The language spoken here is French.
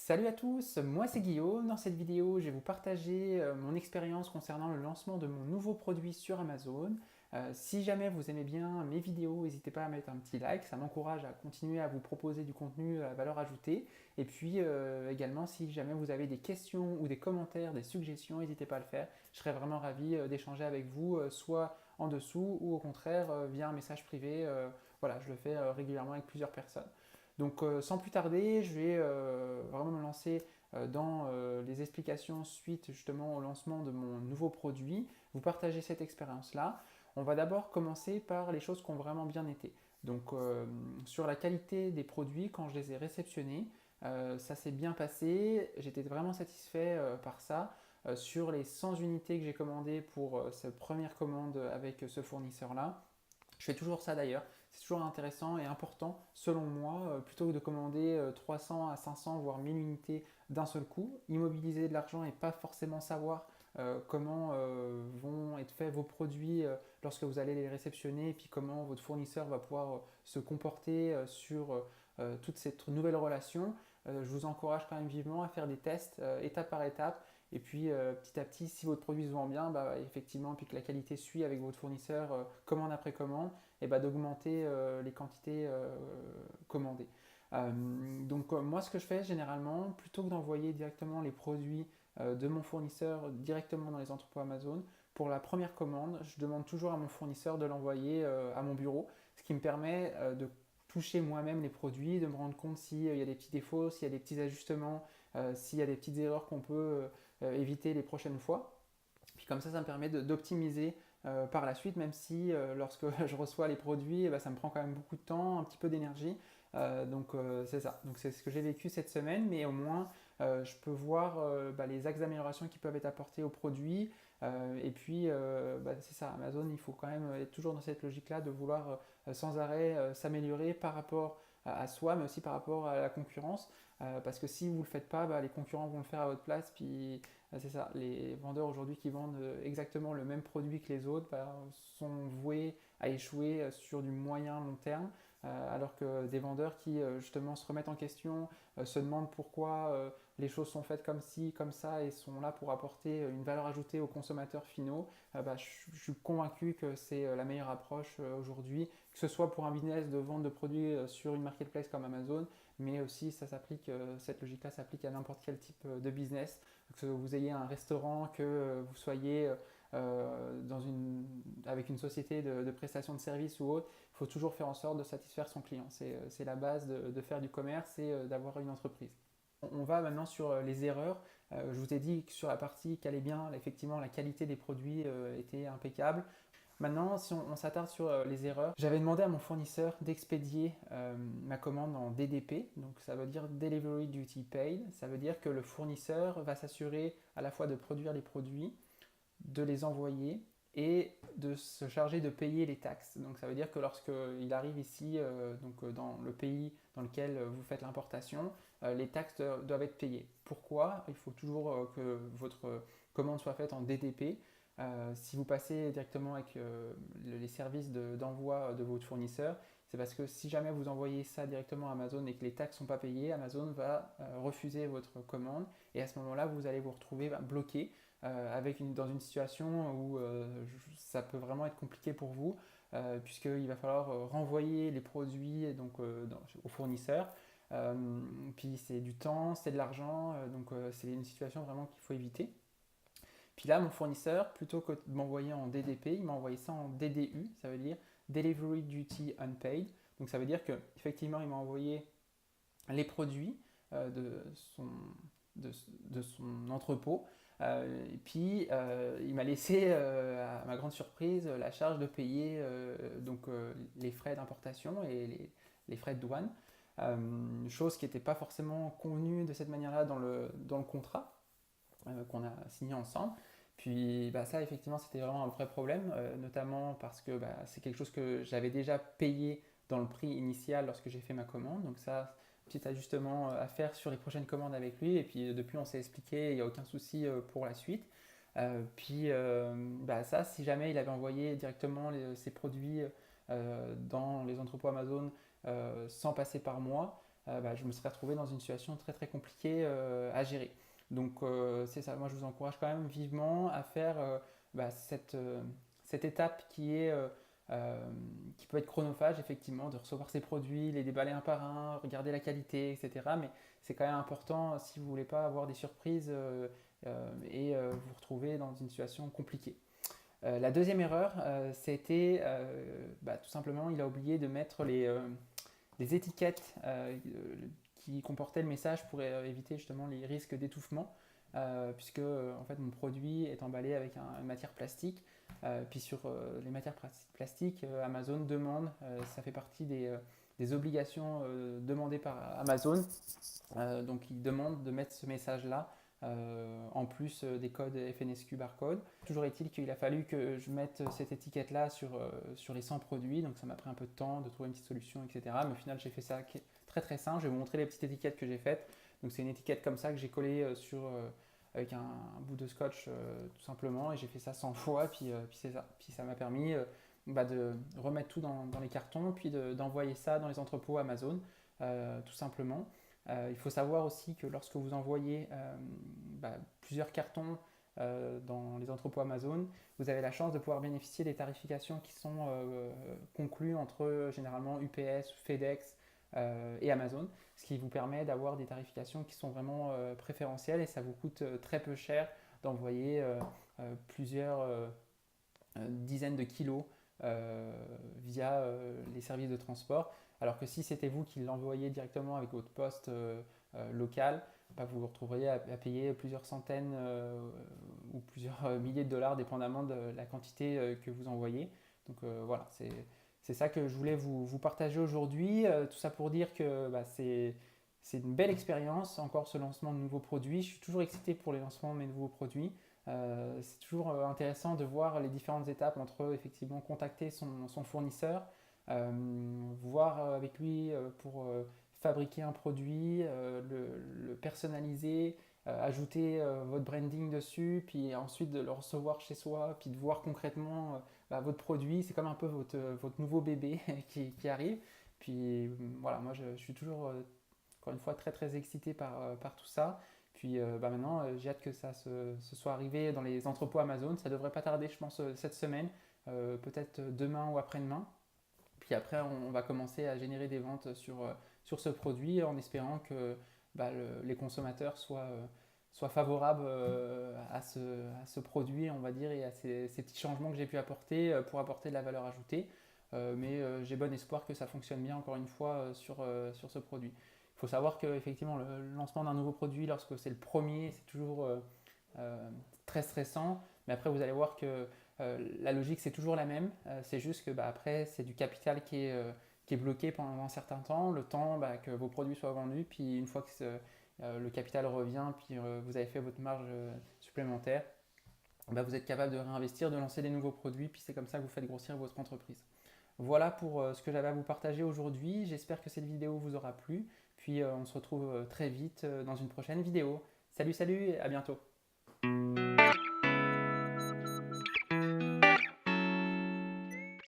Salut à tous, moi c'est Guillaume. Dans cette vidéo, je vais vous partager mon expérience concernant le lancement de mon nouveau produit sur Amazon. Si jamais vous aimez bien mes vidéos, n'hésitez pas à mettre un petit like, ça m'encourage à continuer à vous proposer du contenu à valeur ajoutée. Et puis également, si jamais vous avez des questions ou des commentaires, des suggestions, n'hésitez pas à le faire. Je serais vraiment ravi d'échanger avec vous, soit en dessous ou au contraire via un message privé. Voilà, je le fais régulièrement avec plusieurs personnes. Donc sans plus tarder, je vais vraiment me lancer dans les explications suite justement au lancement de mon nouveau produit, vous partager cette expérience-là. On va d'abord commencer par les choses qui ont vraiment bien été. Donc sur la qualité des produits, quand je les ai réceptionnés, ça s'est bien passé, j'étais vraiment satisfait par ça. Sur les 100 unités que j'ai commandées pour cette première commande avec ce fournisseur-là, je fais toujours ça d'ailleurs. C'est toujours intéressant et important, selon moi, plutôt que de commander 300 à 500, voire 1000 unités d'un seul coup, immobiliser de l'argent et pas forcément savoir comment vont être faits vos produits lorsque vous allez les réceptionner et puis comment votre fournisseur va pouvoir se comporter sur toute cette nouvelle relation. Je vous encourage quand même vivement à faire des tests étape par étape et puis petit à petit, si votre produit se vend bien, bah, effectivement, puis que la qualité suit avec votre fournisseur commande après commande, et bah, d'augmenter les quantités commandées. Donc moi, ce que je fais généralement, plutôt que d'envoyer directement les produits de mon fournisseur directement dans les entrepôts Amazon, pour la première commande, je demande toujours à mon fournisseur de l'envoyer à mon bureau, ce qui me permet de toucher moi-même les produits, de me rendre compte s'il y a des petits défauts, s'il y a des petits ajustements, s'il y a des petites erreurs qu'on peut éviter les prochaines fois. Puis comme ça me permet d'optimiser par la suite, même si lorsque je reçois les produits, eh ben, ça me prend quand même beaucoup de temps, un petit peu d'énergie. Donc c'est ça. Donc c'est ce que j'ai vécu cette semaine, mais au moins je peux voir bah, les axes d'amélioration qui peuvent être apportés aux produits. Et puis bah, c'est ça, Amazon, il faut quand même être toujours dans cette logique-là de vouloir sans arrêt s'améliorer par rapport à soi, mais aussi par rapport à la concurrence. Parce que si vous ne le faites pas, bah, les concurrents vont le faire à votre place, puis c'est ça, les vendeurs aujourd'hui qui vendent exactement le même produit que les autres bah, sont voués à échouer sur du moyen long terme, alors que des vendeurs qui justement se remettent en question, se demandent pourquoi les choses sont faites comme ci, comme ça, et sont là pour apporter une valeur ajoutée aux consommateurs finaux, bah, je suis convaincu que c'est la meilleure approche aujourd'hui, que ce soit pour un business de vente de produits sur une marketplace comme Amazon, mais aussi ça s'applique, cette logique-là s'applique à n'importe quel type de business, que vous ayez un restaurant, que vous soyez avec une société de prestation de services ou autre, il faut toujours faire en sorte de satisfaire son client. C'est la base de faire du commerce et d'avoir une entreprise. On va maintenant sur les erreurs. Je vous ai dit que sur la partie qu'allait bien, effectivement, la qualité des produits était impeccable. Maintenant, si on s'attarde sur les erreurs, j'avais demandé à mon fournisseur d'expédier ma commande en DDP, donc ça veut dire Delivery Duty Paid. Ça veut dire que le fournisseur va s'assurer à la fois de produire les produits, de les envoyer et de se charger de payer les taxes. Donc ça veut dire que lorsqu'il arrive ici, dans le pays dans lequel vous faites l'importation, les taxes doivent être payées. Pourquoi? Il faut toujours que votre commande soit faite en DDP. Si vous passez directement avec les services d'envoi de votre fournisseur, c'est parce que si jamais vous envoyez ça directement à Amazon et que les taxes ne sont pas payées, Amazon va refuser votre commande et à ce moment-là, vous allez vous retrouver bloqué dans une situation où ça peut vraiment être compliqué pour vous, puisqu'il va falloir renvoyer les produits au fournisseur. Puis c'est du temps, c'est de l'argent, donc c'est une situation vraiment qu'il faut éviter. Puis là, mon fournisseur, plutôt que de m'envoyer en DDP, il m'a envoyé ça en DDU, ça veut dire Delivery Duty Unpaid. Donc ça veut dire qu'effectivement, il m'a envoyé les produits de son entrepôt. Et puis, il m'a laissé, à ma grande surprise, la charge de payer les frais d'importation et les frais de douane. Chose qui n'était pas forcément convenue de cette manière-là dans le contrat qu'on a signé ensemble. Puis bah, ça, effectivement, c'était vraiment un vrai problème, notamment parce que bah, c'est quelque chose que j'avais déjà payé dans le prix initial lorsque j'ai fait ma commande. Donc ça, petit ajustement à faire sur les prochaines commandes avec lui. Et puis depuis, on s'est expliqué, il n'y a aucun souci pour la suite. Bah, ça, si jamais il avait envoyé directement ses produits dans les entrepôts Amazon sans passer par moi, je me serais retrouvé dans une situation très très compliquée à gérer. Donc c'est ça, moi je vous encourage quand même vivement à faire cette étape qui peut être chronophage, effectivement, de recevoir ces produits, les déballer un par un, regarder la qualité, etc. Mais c'est quand même important si vous ne voulez pas avoir des surprises et vous retrouver dans une situation compliquée. La deuxième erreur, c'était tout simplement, il a oublié de mettre les étiquettes qui comportaient le message pour éviter justement les risques d'étouffement, puisque en fait mon produit est emballé avec une matière plastique. Puis sur les matières plastiques, Amazon demande, ça fait partie des obligations demandées par Amazon, donc il demande de mettre ce message-là en plus des codes FNSQ barcode. Toujours est-il qu'il a fallu que je mette cette étiquette-là sur les 100 produits, donc ça m'a pris un peu de temps de trouver une petite solution, etc. Mais au final, j'ai fait ça très très simple. Je vais vous montrer les petites étiquettes que j'ai faites. Donc c'est une étiquette comme ça que j'ai collée avec un bout de scotch tout simplement, et j'ai fait ça 100 fois, puis c'est ça. Puis ça m'a permis de remettre tout dans les cartons, puis d'envoyer ça dans les entrepôts Amazon, tout simplement. Il faut savoir aussi que lorsque vous envoyez plusieurs cartons dans les entrepôts Amazon, vous avez la chance de pouvoir bénéficier des tarifications qui sont conclues entre généralement UPS, FedEx et Amazon, ce qui vous permet d'avoir des tarifications qui sont vraiment préférentielles, et ça vous coûte très peu cher d'envoyer plusieurs dizaines de kilos via les services de transport. Alors que si c'était vous qui l'envoyiez directement avec votre poste local, vous vous retrouveriez à payer plusieurs centaines ou plusieurs milliers de dollars, dépendamment de la quantité que vous envoyez. Donc voilà, c'est ça que je voulais vous partager aujourd'hui. Tout ça pour dire que c'est une belle expérience, encore ce lancement de nouveaux produits. Je suis toujours excité pour les lancements de mes nouveaux produits. C'est toujours intéressant de voir les différentes étapes entre effectivement contacter son fournisseur, voir avec lui pour fabriquer un produit, le personnaliser, ajouter votre branding dessus, puis ensuite de le recevoir chez soi, puis de voir concrètement votre produit. C'est comme un peu votre nouveau bébé qui arrive. Puis voilà, moi je suis toujours, encore une fois, très très excité par tout ça. Puis maintenant, j'ai hâte que ça se soit arrivé dans les entrepôts Amazon. Ça devrait pas tarder, je pense, cette semaine, peut-être demain ou après-demain. Puis après, on va commencer à générer des ventes sur ce produit en espérant que les consommateurs soient favorables à ce produit, on va dire, et à ces petits changements que j'ai pu apporter pour apporter de la valeur ajoutée. Mais j'ai bon espoir que ça fonctionne bien, encore une fois, sur ce produit. Il faut savoir qu'effectivement, le lancement d'un nouveau produit, lorsque c'est le premier, c'est toujours très stressant. Mais après, vous allez voir que la logique, c'est toujours la même. C'est juste que après, c'est du capital qui est bloqué pendant un certain temps, le temps que vos produits soient vendus. Puis une fois que le capital revient, puis vous avez fait votre marge supplémentaire, vous êtes capable de réinvestir, de lancer des nouveaux produits. Puis c'est comme ça que vous faites grossir votre entreprise. Voilà pour ce que j'avais à vous partager aujourd'hui. J'espère que cette vidéo vous aura plu. Puis on se retrouve très vite dans une prochaine vidéo. Salut, salut et à bientôt.